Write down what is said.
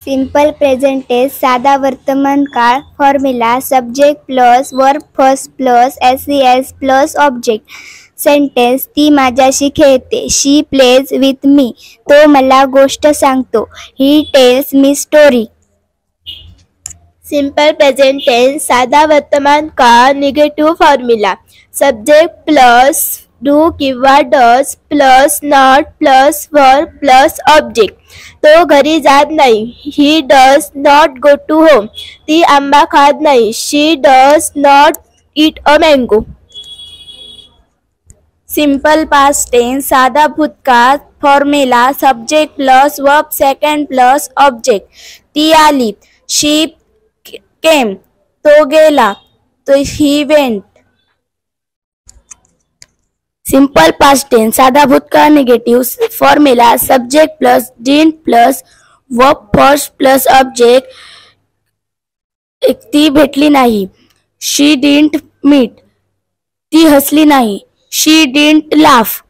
Simple present tense साधा वर्तमान काळ formula subject plus verb first plus s plus object. Sentence ती माझ्याशी खेळते. She plays with me. तो मला गोष्ट सांगतो. He tells me story. Simple present tense साधा वर्तमान काळ negative formula subject plus do किंवा does plus not plus verb plus object. तो घरी जात नाही. He does not go to home. ती आंबा खात नाही. She does not eat a mango. Simple past tense साधा भूतकाळ formula subject plus verb second plus object. ती आली. She came. तो गेला. तो he went. Simple past tense साधा भूतकाळ negative formula subject plus didn't plus verb first plus object. ती भेटली नाही. She didn't meet. ती हसली नाही. She didn't laugh.